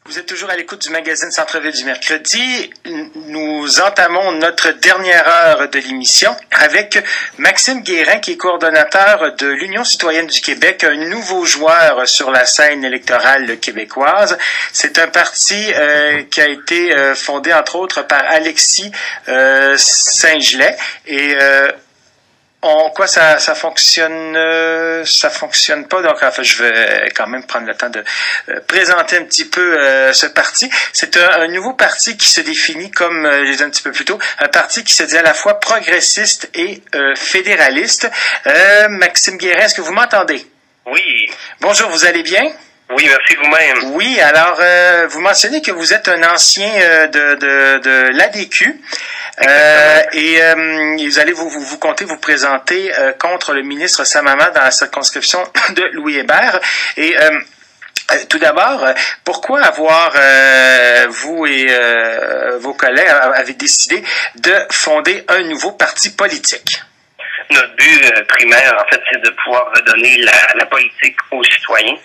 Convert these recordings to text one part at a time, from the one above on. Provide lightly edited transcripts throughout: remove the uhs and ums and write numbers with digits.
Vous êtes toujours à l'écoute du magazine Centre-Ville du mercredi. Nous entamons notre dernière heure de l'émission avec Maxime Guérin, qui est coordonnateur de l'Union citoyenne du Québec, un nouveau joueur sur la scène électorale québécoise. C'est un parti qui a été fondé, entre autres, par Alexis Saint-Gelais. Et ça fonctionne pas. Donc, en fait, je vais quand même prendre le temps de présenter un petit peu ce parti. C'est un nouveau parti qui se définit, comme je l'ai dit un petit peu plus tôt, un parti qui se dit à la fois progressiste et fédéraliste. Maxime Guérin, est-ce que vous m'entendez? Oui. Bonjour, vous allez bien? Oui, merci vous-même. Oui, alors, vous mentionnez que vous êtes un ancien de l'ADQ. Et vous allez vous comptez vous présenter contre le ministre Samama dans la circonscription de Louis Hébert. Et tout d'abord, pourquoi vous et vos collègues avez décidé de fonder un nouveau parti politique? Notre but primaire, en fait, c'est de pouvoir redonner la politique aux citoyens.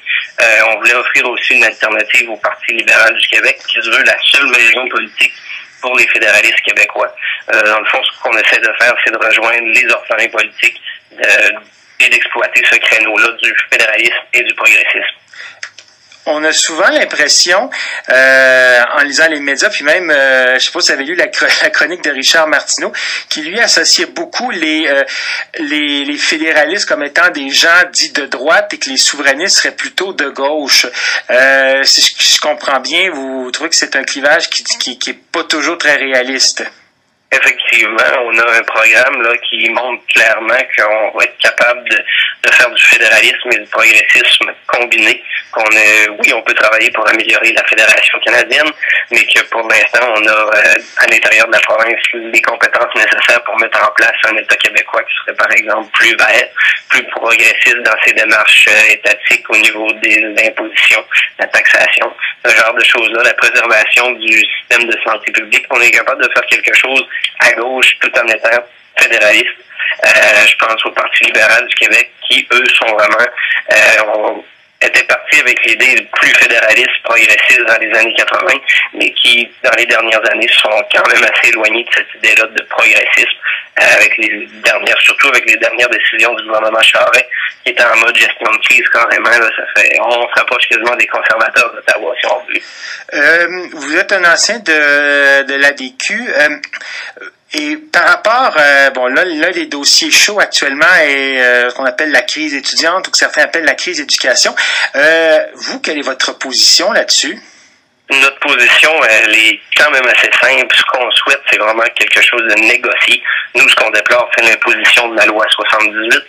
On voulait offrir aussi une alternative au Parti libéral du Québec, qui se veut la seule maison politique pour les fédéralistes québécois. Dans le fond, ce qu'on essaie de faire, c'est de rejoindre les orphelins politiques et d'exploiter ce créneau-là du fédéralisme et du progressisme. On a souvent l'impression, en lisant les médias, puis même, je sais pas si vous avez lu la chronique de Richard Martineau, qui lui associait beaucoup les fédéralistes comme étant des gens dits de droite et que les souverainistes seraient plutôt de gauche. Si je comprends bien, vous trouvez que c'est un clivage qui est pas toujours très réaliste. Effectivement, on a un programme là qui montre clairement qu'on va être capable de faire du fédéralisme et du progressisme combiné. Oui, on peut travailler pour améliorer la Fédération canadienne, mais que pour l'instant, on a à l'intérieur de la province les compétences nécessaires pour mettre en place un État québécois qui serait par exemple plus vert, plus progressiste dans ses démarches étatiques au niveau des impositions, la taxation, ce genre de choses-là, la préservation du système de santé publique. On est capable de faire quelque chose à gauche tout en étant fédéraliste. Je pense au Parti libéral du Québec qui, eux, sont vraiment étaient partis avec l'idée plus fédéraliste, progressiste dans les années 80, mais qui, dans les dernières années, sont quand même assez éloignés de cette idée-là de progressisme, surtout avec les dernières décisions du gouvernement Charest, qui était en mode gestion de crise carrément. Là, on se rapproche quasiment des conservateurs d'Ottawa, si on veut. Vous êtes un ancien de l'ADQ. Et par rapport, là, les dossiers chauds actuellement est ce qu'on appelle la crise étudiante ou que certains appellent la crise éducation. Vous, quelle est votre position là-dessus? Notre position, elle est quand même assez simple. Ce qu'on souhaite, c'est vraiment quelque chose de négocié. Nous, ce qu'on déplore, c'est l'imposition de la loi 78.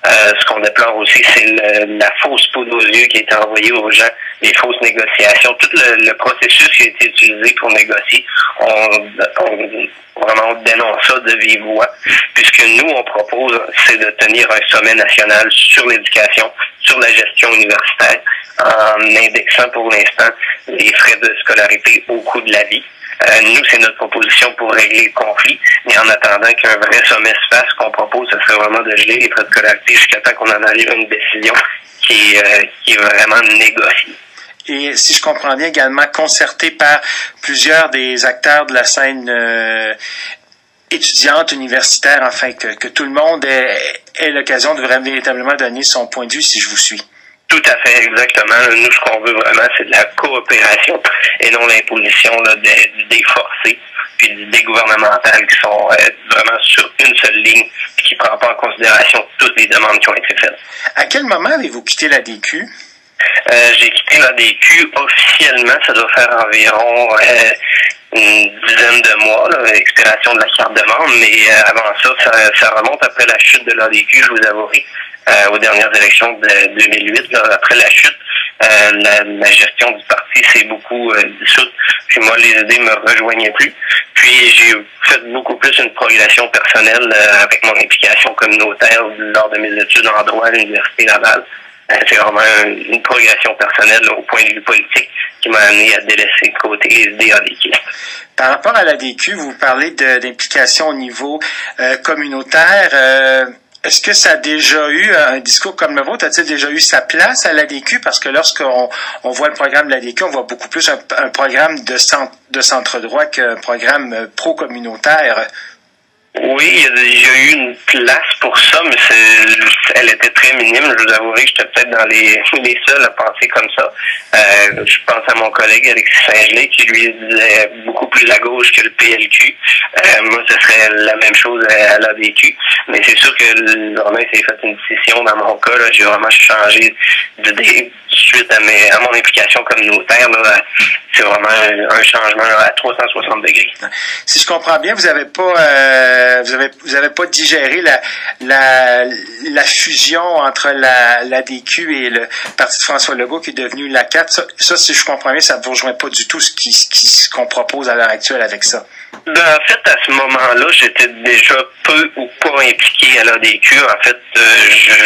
Ce qu'on déplore aussi, c'est la fausse poudre aux yeux qui a été envoyée aux gens, les fausses négociations. Tout le processus qui a été utilisé pour négocier, on dénonce ça de vive voix, puisque nous, on propose, c'est de tenir un sommet national sur l'éducation, sur la gestion universitaire, en indexant pour l'instant les frais de scolarité au coût de la vie. Nous, c'est notre proposition pour régler le conflit, mais en attendant qu'un vrai sommet se fasse, ce qu'on propose, ce serait vraiment de geler les frais de scolarité jusqu'à temps qu'on en arrive à une décision qui est vraiment négociée. Et si je comprends bien, également concerté par plusieurs des acteurs de la scène étudiante, universitaire, afin que tout le monde ait l'occasion de vraiment véritablement donner son point de vue, si je vous suis. Tout à fait, exactement. Nous, ce qu'on veut vraiment, c'est de la coopération et non l'imposition des forcés puis des gouvernementales qui sont vraiment sur une seule ligne et qui ne prend pas en considération toutes les demandes qui ont été faites. À quel moment avez-vous quitté l'ADQ? J'ai quitté l'ADQ officiellement, ça doit faire environ une dizaine de mois, l'expiration de la carte de membre, mais avant ça remonte après la chute de l'ADQ, je vous avouerai, aux dernières élections de 2008. Là, après la chute, la gestion du parti s'est beaucoup dissoute, puis moi, les idées me rejoignaient plus. Puis j'ai fait beaucoup plus une progression personnelle avec mon implication communautaire lors de mes études en droit à l'Université Laval. C'est vraiment une progression personnelle là, au point de vue politique qui m'a amené à délaisser de côté les idées adéquistes. Par rapport à l'ADQ, vous parlez d'implication au niveau communautaire. Est-ce que ça a déjà eu un discours comme le vôtre? A-t-il déjà eu sa place à l'ADQ? Parce que lorsqu'on voit le programme de l'ADQ, on voit beaucoup plus un programme de centre-droit qu'un programme pro-communautaire. Oui, il y a déjà eu une place pour ça, mais elle était très minime. Je vous avouerai que j'étais peut-être dans les seuls à penser comme ça. Je pense à mon collègue Alexis Saint-Gelais qui lui disait beaucoup plus à gauche que le PLQ. Moi, ce serait la même chose à l'ADQ. Mais c'est sûr que Romain s'est fait une décision dans mon cas. Là, j'ai vraiment changé d'idée suite à mon implication communautaire. Là, c'est vraiment un changement à 360 degrés. Si je comprends bien, vous avez pas vous avez pas digéré la fusion entre l'ADQ et le parti de François Legault qui est devenu la CAQ. Ça, si je comprends bien, ça ne vous rejoint pas du tout ce qu'on propose à l'heure actuelle avec ça. Ben, en fait, à ce moment-là, j'étais déjà peu ou pas impliqué à l'ADQ. En fait,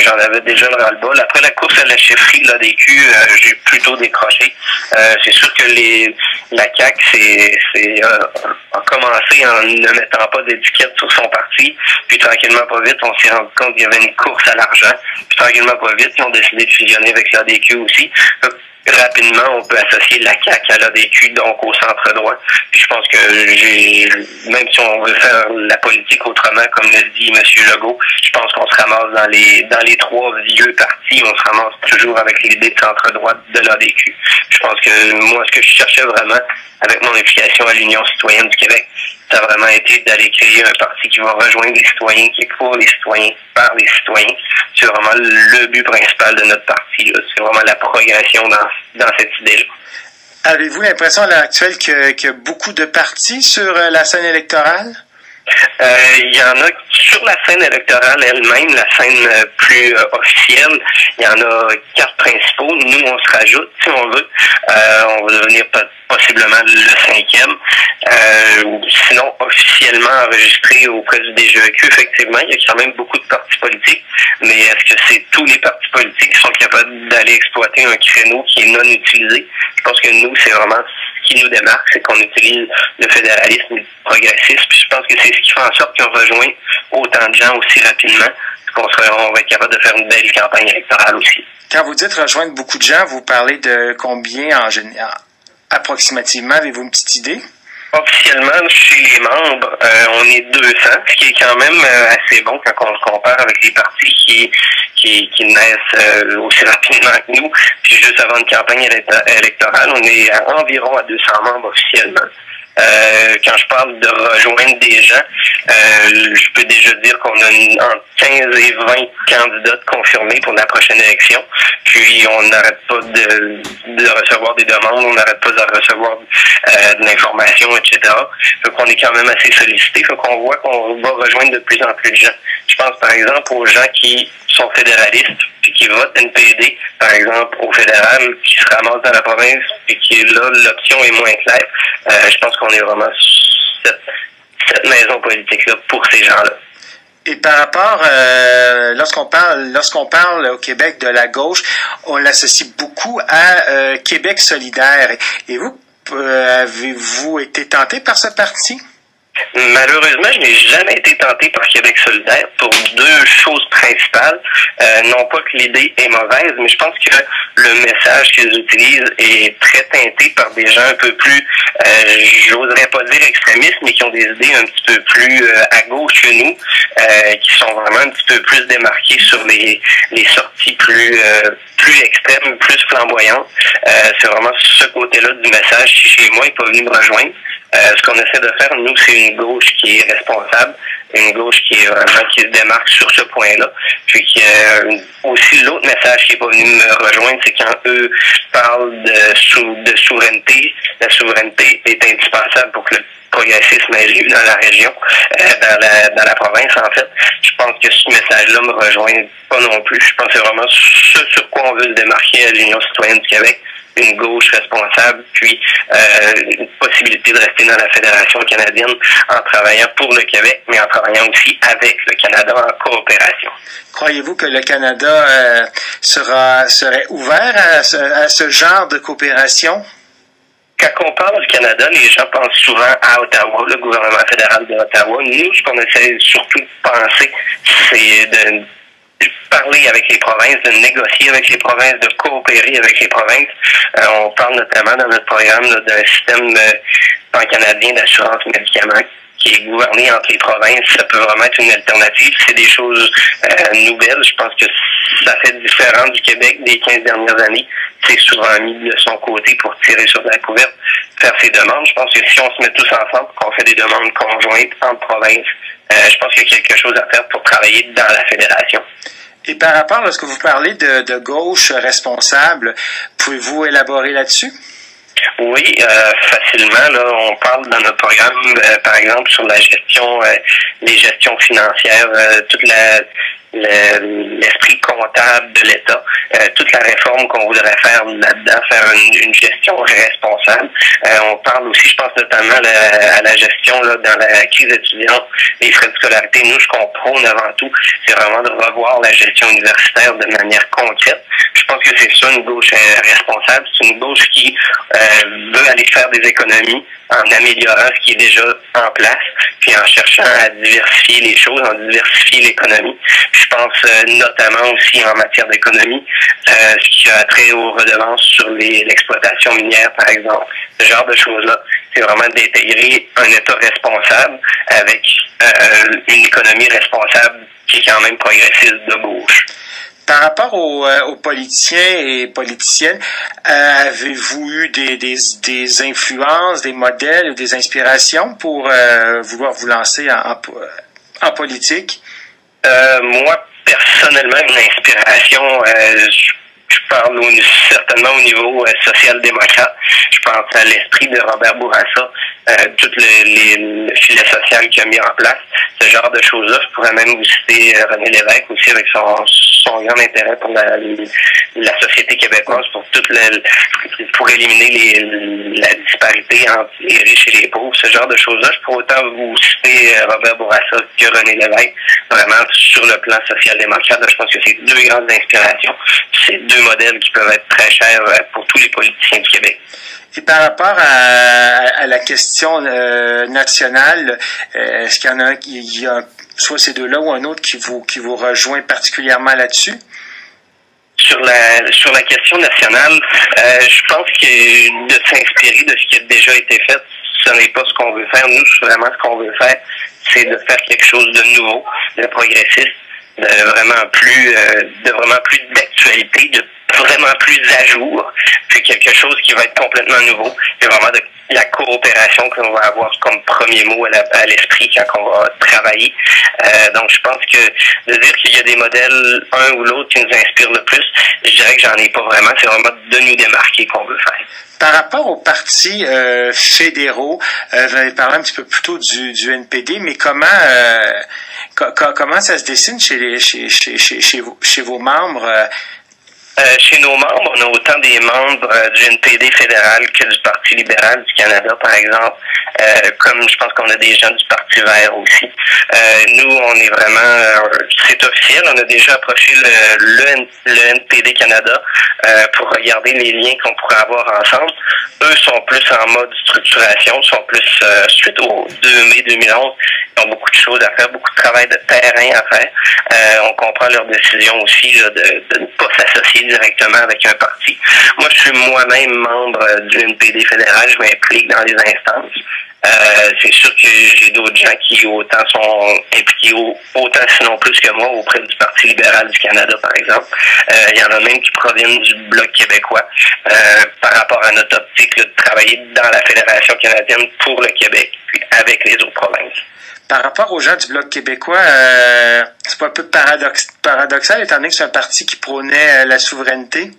j'en avais déjà le ras-le-bol. Après la course à la chefferie de l'ADQ, j'ai plutôt décroché. C'est sûr que la CAQ a commencé en ne mettant pas d'étiquette sur son parti. Puis tranquillement, pas vite, on s'est rendu compte qu'il y avait une course à l'argent. Puis tranquillement, pas vite, ils ont décidé de fusionner avec l'ADQ aussi. Rapidement, on peut associer la CAQ à l'ADQ, donc au centre-droit. Puis je pense que même si on veut faire la politique autrement, comme le dit M. Legault, je pense qu'on se ramasse dans les trois vieux partis, on se ramasse toujours avec l'idée de centre-droit de l'ADQ. Je pense que moi, ce que je cherchais vraiment avec mon implication à l'Union citoyenne du Québec, ça a vraiment été d'aller créer un parti qui va rejoindre les citoyens, qui est pour les citoyens, par les citoyens. C'est vraiment le but principal de notre parti. Là. C'est vraiment la progression dans cette idée-là. Avez-vous l'impression à l'heure actuelle qu'il y a beaucoup de partis sur la scène électorale? Il y en a sur la scène électorale elle-même, la scène plus officielle. Il y en a 4 principaux. Nous, on se rajoute, si on veut. On va devenir possiblement le 5e. Sinon, officiellement enregistré auprès du DGEQ, effectivement, il y a quand même beaucoup de partis politiques. Mais est-ce que c'est tous les partis politiques qui sont capables d'aller exploiter un créneau qui est non utilisé? Je pense que nous, c'est vraiment ce qui nous démarque, c'est qu'on utilise le fédéralisme progressiste. Puis je pense que c'est ce qui fait en sorte qu'on rejoint autant de gens aussi rapidement, qu'on va être capable de faire une belle campagne électorale aussi. Quand vous dites rejoindre beaucoup de gens, vous parlez de combien approximativement? Avez-vous une petite idée? Officiellement, chez les membres, on est 200, ce qui est quand même assez bon quand on se compare avec les partis qui naissent aussi rapidement que nous. Puis juste avant une campagne électorale, on est environ à 200 membres officiellement. Quand je parle de rejoindre des gens, je peux déjà dire qu'on a entre 15 et 20 candidats confirmés pour la prochaine élection. Puis on n'arrête pas de recevoir des demandes, on n'arrête pas de recevoir de l'information, etc. Donc on est quand même assez sollicité. Faut qu'on voit qu'on va rejoindre de plus en plus de gens. Je pense par exemple aux gens qui sont fédéralistes puis qui votent NPD, par exemple au fédéral, qui se ramassent dans la province puis qui là l'option est moins claire. Je pense qu'on est vraiment cette maison politique-là pour ces gens-là. Et par rapport, lorsqu'on parle au Québec de la gauche, on l'associe beaucoup à Québec solidaire. Et vous, avez-vous été tenté par ce parti? Malheureusement, je n'ai jamais été tenté par Québec solidaire pour 2 choses principales. Non pas que l'idée est mauvaise, mais je pense que le message qu'ils utilisent est très teinté par des gens un peu plus, j'oserais pas dire extrémistes, mais qui ont des idées un petit peu plus à gauche que nous, qui sont vraiment un petit peu plus démarqués sur les sorties plus extrêmes, plus flamboyantes. C'est vraiment ce côté-là du message qui, chez moi, n'est pas venu me rejoindre. Ce qu'on essaie de faire, nous, c'est une gauche qui est responsable, une gauche qui est vraiment qui se démarque sur ce point-là. Puis aussi l'autre message qui est pas venu me rejoindre, c'est quand eux parlent de souveraineté. La souveraineté est indispensable pour que le progressisme ait lieu dans la région, dans la province, en fait. Je pense que ce message-là me rejoint pas non plus. Je pense que c'est vraiment ce sur quoi on veut se démarquer à l'Union citoyenne du Québec. Une gauche responsable, puis une possibilité de rester dans la Fédération canadienne en travaillant pour le Québec, mais en travaillant aussi avec le Canada en coopération. Croyez-vous que le Canada serait ouvert à ce genre de coopération? Quand on parle du Canada, les gens pensent souvent à Ottawa, le gouvernement fédéral de Ottawa. Nous, ce qu'on essaie surtout de penser, c'est de parler avec les provinces, de négocier avec les provinces, de coopérer avec les provinces. On parle notamment dans notre programme là, d'un système pan-canadien d'assurance médicaments qui est gouverné entre les provinces. Ça peut vraiment être une alternative. C'est des choses nouvelles. Je pense que ça fait différent du Québec des 15 dernières années. C'est souvent mis de son côté pour tirer sur la couverte, faire ses demandes. Je pense que si on se met tous ensemble, qu'on fait des demandes conjointes entre provinces, je pense qu'il y a quelque chose à faire pour travailler dans la fédération. Et par rapport, lorsque vous parlez de gauche responsable, pouvez-vous élaborer là-dessus? Oui, facilement. Là, on parle dans notre programme, par exemple, sur la gestion, les gestions financières, toute l'esprit comptable de l'État, toute la réforme qu'on voudrait faire là-dedans, faire une gestion responsable. On parle aussi, je pense notamment à la gestion là, dans la crise étudiante, les frais de scolarité. Nous, ce qu'on prône avant tout, c'est vraiment de revoir la gestion universitaire de manière concrète. Je pense que c'est ça une gauche responsable. C'est une gauche qui veut aller faire des économies en améliorant ce qui est déjà en place, puis en cherchant à diversifier les choses, en diversifier l'économie. Je pense notamment aussi en matière d'économie, ce qui a trait aux redevances sur l'exploitation minière, par exemple. Ce genre de choses-là, c'est vraiment d'intégrer un État responsable avec une économie responsable qui est quand même progressiste de gauche. Par rapport aux politiciens et politiciennes, avez-vous eu des influences, des modèles ou des inspirations pour vouloir vous lancer en politique? Moi, personnellement, une inspiration, je parle certainement au niveau social-démocrate. Je pense à l'esprit de Robert Bourassa, tout le filet social qu'il a mis en place, ce genre de choses-là. Je pourrais même vous citer René Lévesque aussi avec son grand intérêt pour la société québécoise, pour éliminer la disparité entre les riches et les pauvres, ce genre de choses-là. Je pourrais autant vous citer Robert Bourassa que René Lévesque, vraiment sur le plan social-démocrate. Je pense que c'est deux grandes inspirations. C'est deux modèles qui peuvent être très chers pour tous les politiciens du Québec. Et par rapport à la question nationale, est-ce qu'il y en a il y a soit ces deux-là ou un autre qui vous rejoint particulièrement là-dessus? Sur la question nationale, je pense que de s'inspirer de ce qui a déjà été fait, ce n'est pas ce qu'on veut faire. Nous, vraiment, ce qu'on veut faire, c'est de faire quelque chose de nouveau, de progressiste, de vraiment plus d'actualité, de vraiment plus à jour, puis quelque chose qui va être complètement nouveau. C'est vraiment de la coopération qu'on va avoir comme premier mot à l'esprit quand on va travailler. Donc, je pense que de dire qu'il y a des modèles, un ou l'autre, qui nous inspirent le plus, je dirais que j'en ai pas vraiment. C'est vraiment de nous démarquer qu'on veut faire. Par rapport aux partis fédéraux, vous avez parlé un petit peu plus tôt du NPD, mais comment ça se dessine chez vos membres? Chez nos membres, on a autant des membres du NPD fédéral que du Parti libéral du Canada, par exemple. Comme je pense qu'on a des gens du Parti vert aussi. Nous, on est vraiment, c'est officiel, on a déjà approché le NPD Canada pour regarder les liens qu'on pourrait avoir ensemble. Eux sont plus en mode structuration, sont plus suite au 2 mai 2011. Ils ont beaucoup de choses à faire, beaucoup de travail de terrain à faire. On comprend leur décision aussi là, de ne pas s'associer directement avec un parti. Moi, je suis moi-même membre du NPD fédéral, je m'implique dans les instances. C'est sûr que j'ai d'autres gens qui autant sont impliqués, autant sinon plus que moi, auprès du Parti libéral du Canada, par exemple. Il y en a même qui proviennent du Bloc québécois par rapport à notre optique là, de travailler dans la Fédération canadienne pour le Québec, puis avec les autres provinces. Par rapport aux gens du Bloc québécois, c'est pas un peu paradoxal, étant donné que c'est un parti qui prônait la souveraineté?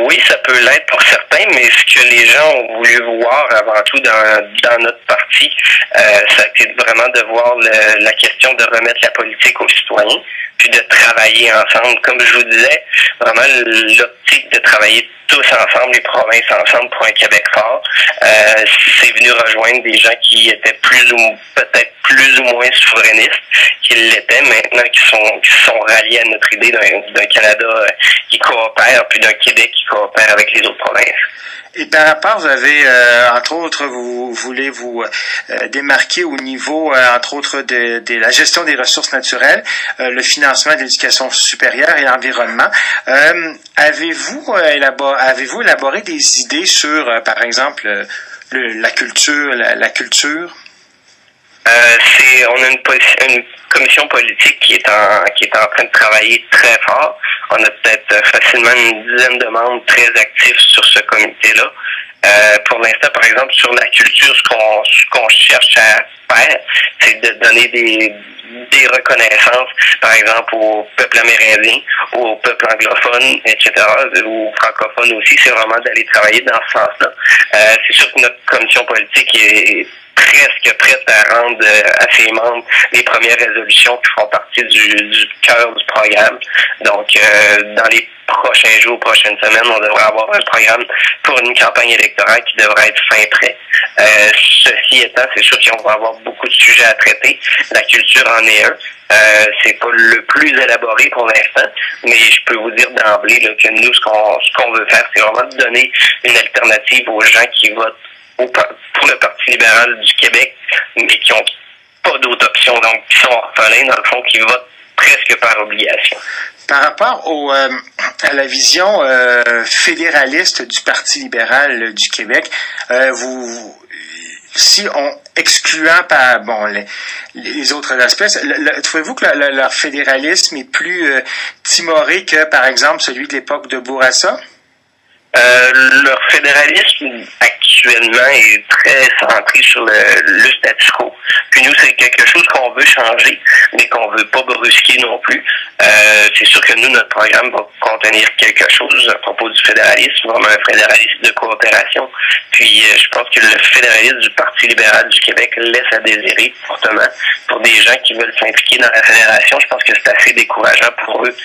Oui, ça peut l'être pour certains, mais ce que les gens ont voulu voir avant tout dans notre parti, ça a été vraiment de voir la question de remettre la politique aux citoyens, puis de travailler ensemble. Comme je vous disais, vraiment l'optique de travailler tous ensemble, les provinces ensemble pour un Québec fort, c'est venu rejoindre des gens qui étaient peut-être plus ou moins souverainistes, qui l'étaient maintenant, qui sont ralliés à notre idée d'un Canada qui coopère, puis d'un Québec qui coopère avec les autres provinces. Et par rapport, vous avez, entre autres, vous voulez vous démarquer au niveau, entre autres, de la gestion des ressources naturelles, le financement de l'éducation supérieure et l'environnement. Avez-vous élaboré des idées sur, par exemple, la culture, la culture? On a une commission politique qui est en train de travailler très fort. On a peut-être facilement une dizaine de membres très actifs sur ce comité-là. Pour l'instant, par exemple, sur la culture, ce qu'on cherche à faire, c'est de donner des reconnaissances, par exemple, au peuple amérindien, ou au peuple anglophone, etc., ou francophone aussi. C'est vraiment d'aller travailler dans ce sens-là. C'est sûr que notre commission politique est presque prête à rendre à ses membres les premières résolutions qui font partie du cœur du programme. Donc, dans les prochains jours, prochaines semaines, on devrait avoir un programme pour une campagne électorale qui devrait être fin prêt. Ceci étant, c'est sûr qu'on va avoir beaucoup de sujets à traiter. La culture en est un. C'est pas le plus élaboré pour l'instant, mais je peux vous dire d'emblée là, que nous, ce qu'on veut faire, c'est vraiment de donner une alternative aux gens qui votent pour le Parti libéral du Québec, mais qui n'ont pas d'autre option, donc qui sont orphelins, dans le fond, qui votent presque par obligation. Par rapport à la vision fédéraliste du Parti libéral du Québec, si on excluant par les autres aspects, trouvez-vous que leur fédéralisme est plus timoré que, par exemple, celui de l'époque de Bourassa? Leur fédéralisme actuellement est très centré sur le statu quo. Puis nous, c'est quelque chose qu'on veut changer, mais qu'on veut pas brusquer non plus. C'est sûr que nous, notre programme va contenir quelque chose à propos du fédéralisme, vraiment un fédéralisme de coopération. Puis je pense que le fédéralisme du Parti libéral du Québec laisse à désirer fortement. Pour des gens qui veulent s'impliquer dans la fédération, je pense que c'est assez décourageant pour eux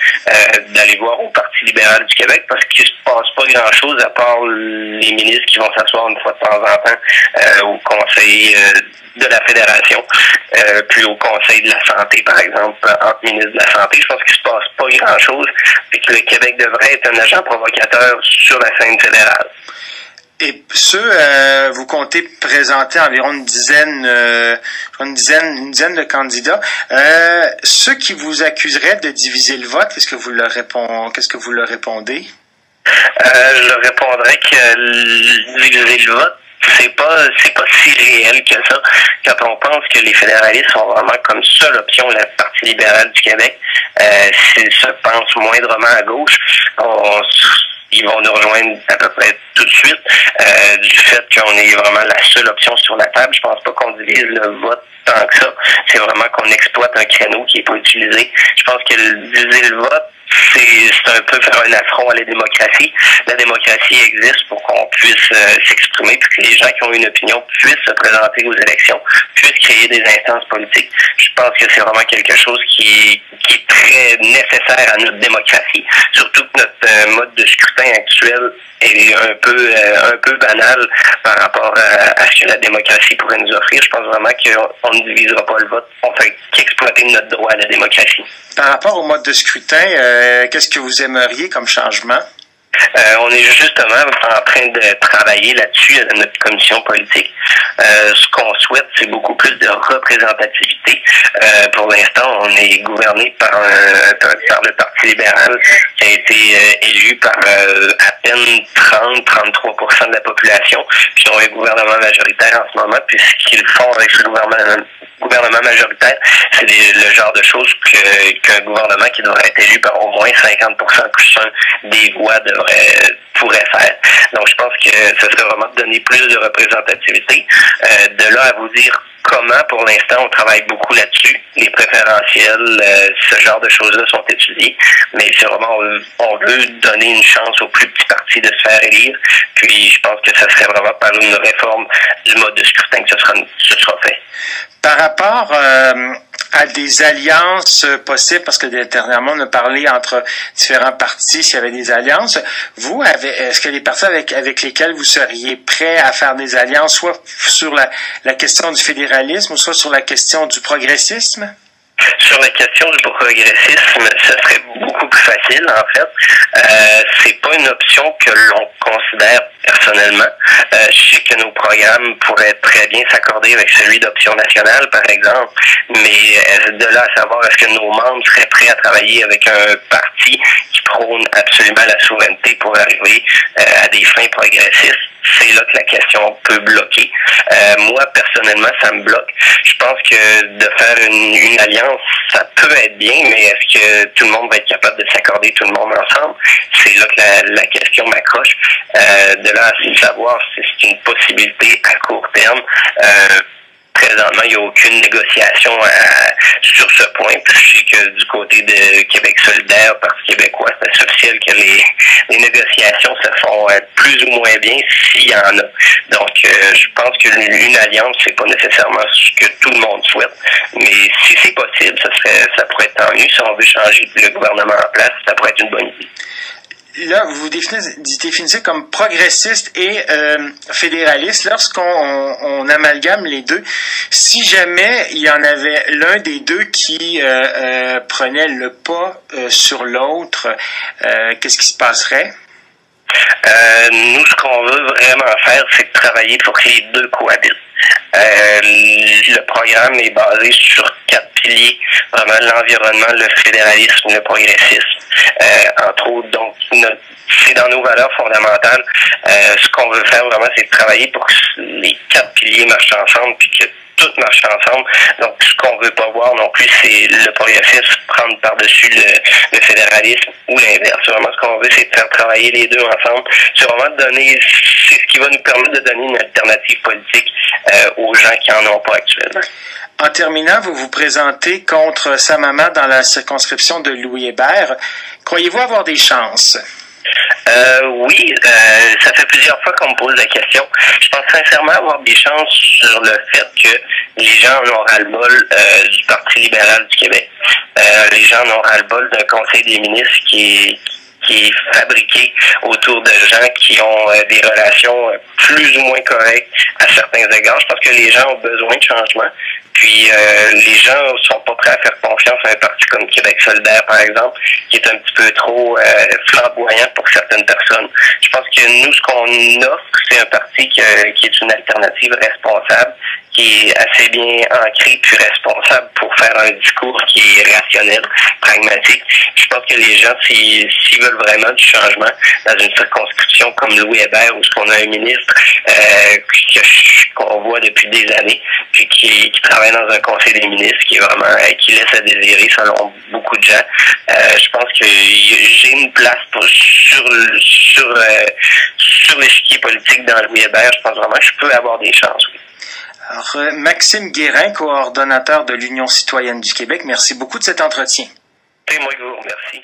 d'aller voir au Parti libéral du Québec parce qu'il se passe pas grand-chose à part les ministres qui vont s'asseoir une fois de temps en temps au conseil de la fédération, puis au conseil de la santé, par exemple, entre ministres de la santé. Je pense qu'il se passe pas grand-chose, puis que le Québec devrait être un agent provocateur sur la scène fédérale. Et vous comptez présenter environ une dizaine de candidats. Ceux qui vous accuseraient de diviser le vote, qu'est-ce que vous leur répondez? Je leur répondrais que diviser le vote, c'est pas si réel que ça. Quand on pense que les fédéralistes sont vraiment comme seule option le Parti libéral du Québec, s'ils se pensent moindrement à gauche, ils vont nous rejoindre à peu près tout de suite. Du fait qu'on est vraiment la seule option sur la table, je pense pas qu'on divise le vote tant que ça. C'est vraiment qu'on exploite un créneau qui est pas utilisé. Je pense que diviser le vote, c'est un peu faire un affront à la démocratie. La démocratie existe pour qu'on puisse s'exprimer, puis que les gens qui ont une opinion puissent se présenter aux élections, puissent créer des instances politiques. Je pense que c'est vraiment quelque chose qui est très nécessaire à notre démocratie. Surtout que notre mode de scrutin actuel est un peu banal par rapport à ce que la démocratie pourrait nous offrir. Je pense vraiment qu'on ne divisera pas le vote. On fait qu'exploiter notre droit à la démocratie. Par rapport au mode de scrutin, qu'est-ce que vous aimeriez comme changement? On est justement en train de travailler là-dessus à notre commission politique. Ce qu'on souhaite, c'est beaucoup plus de représentativité. Pour l'instant, on est gouverné par le Parti libéral qui a été élu par à peine 30-33% de la population. Puis on a un gouvernement majoritaire en ce moment. Puis ce qu'ils font avec ce gouvernement majoritaire, c'est le genre de choses qu'un gouvernement qui devrait être élu par au moins 50% plus un des voix pourrait faire. Donc, je pense que ce serait vraiment de donner plus de représentativité. De là à vous dire comment, pour l'instant, on travaille beaucoup là-dessus. Les préférentiels, ce genre de choses-là sont étudiées. Mais c'est vraiment, on veut donner une chance aux plus petits partis de se faire élire. Puis, je pense que ce serait vraiment par une réforme du mode de scrutin que ce sera fait. Par rapport à des alliances possibles, parce que dernièrement, on a parlé entre différents partis, s'il y avait des alliances. Vous, est-ce que les partis avec lesquels vous seriez prêts à faire des alliances, soit sur la question du fédéralisme, ou soit sur la question du progressisme? Sur la question du progressisme, ce serait beaucoup plus facile, en fait. C'est pas une option que l'on considère personnellement. Je sais que nos programmes pourraient très bien s'accorder avec celui d'Option nationale, par exemple, mais de là à savoir est-ce que nos membres seraient prêts à travailler avec un parti qui prône absolument la souveraineté pour arriver à des fins progressistes, c'est là que la question peut bloquer. Moi, personnellement, ça me bloque. Je pense que de faire une alliance, ça peut être bien, mais est-ce que tout le monde va être capable de s'accorder tout le monde ensemble? C'est là que la question m'accroche. De là à savoir si c'est une possibilité à court terme. Présentement, il n'y a aucune négociation sur ce point. Puis je sais que du côté de Québec solidaire, Parti québécois, c'est officiel que les négociations se font plus ou moins bien s'il y en a. Donc, je pense qu'une alliance, c'est pas nécessairement ce que tout le monde souhaite. Mais si c'est possible, ça pourrait être tant mieux. Si on veut changer le gouvernement en place, ça pourrait être une bonne idée. Là, vous définissez comme progressiste et fédéraliste. Lorsqu'on amalgame les deux, si jamais il y en avait l'un des deux qui prenait le pas sur l'autre, qu'est-ce qui se passerait? Nous, ce qu'on veut vraiment faire, c'est de travailler pour que les deux cohabitent. Le programme est basé sur 4 piliers, vraiment l'environnement, le fédéralisme, le progressisme, entre autres. Donc, c'est dans nos valeurs fondamentales. Ce qu'on veut faire vraiment, c'est de travailler pour que les 4 piliers marchent ensemble, puis que tout marche ensemble. Donc, ce qu'on veut pas voir non plus, c'est le progressisme prendre par-dessus le fédéralisme ou l'inverse. Vraiment, ce qu'on veut, c'est de faire travailler les deux ensemble. C'est vraiment c'est ce qui va nous permettre de donner une alternative politique aux gens qui en ont pas actuellement. En terminant, vous vous présentez contre Samama dans la circonscription de Louis Hébert. Croyez-vous avoir des chances? Oui, ça fait plusieurs fois qu'on me pose la question. Je pense sincèrement avoir des chances sur le fait que les gens en ont ras-le-bol du Parti libéral du Québec. Les gens en ont ras-le-bol d'un conseil des ministres qui est fabriqué autour de gens qui ont des relations plus ou moins correctes à certains égards. Je pense que les gens ont besoin de changement. Puis les gens sont pas prêts à faire confiance à un parti comme Québec solidaire, par exemple, qui est un petit peu trop flamboyant pour certaines personnes. Je pense que nous, ce qu'on offre, c'est un parti qui est une alternative responsable, qui est assez bien ancré puis responsable pour faire un discours qui est rationnel, pragmatique. Je pense que les gens, s'ils veulent vraiment du changement dans une circonscription comme Louis Hébert, où on a un ministre qu'on voit depuis des années, puis qui travaille dans un conseil des ministres qui est vraiment qui laisse à désirer selon beaucoup de gens. Je pense que j'ai une place sur l'échiquier politique dans Louis Hébert. Je pense vraiment que je peux avoir des chances. Oui. Alors, Maxime Guérin, coordonnateur de l'Union citoyenne du Québec, merci beaucoup de cet entretien. C'est moi qui vous remercie.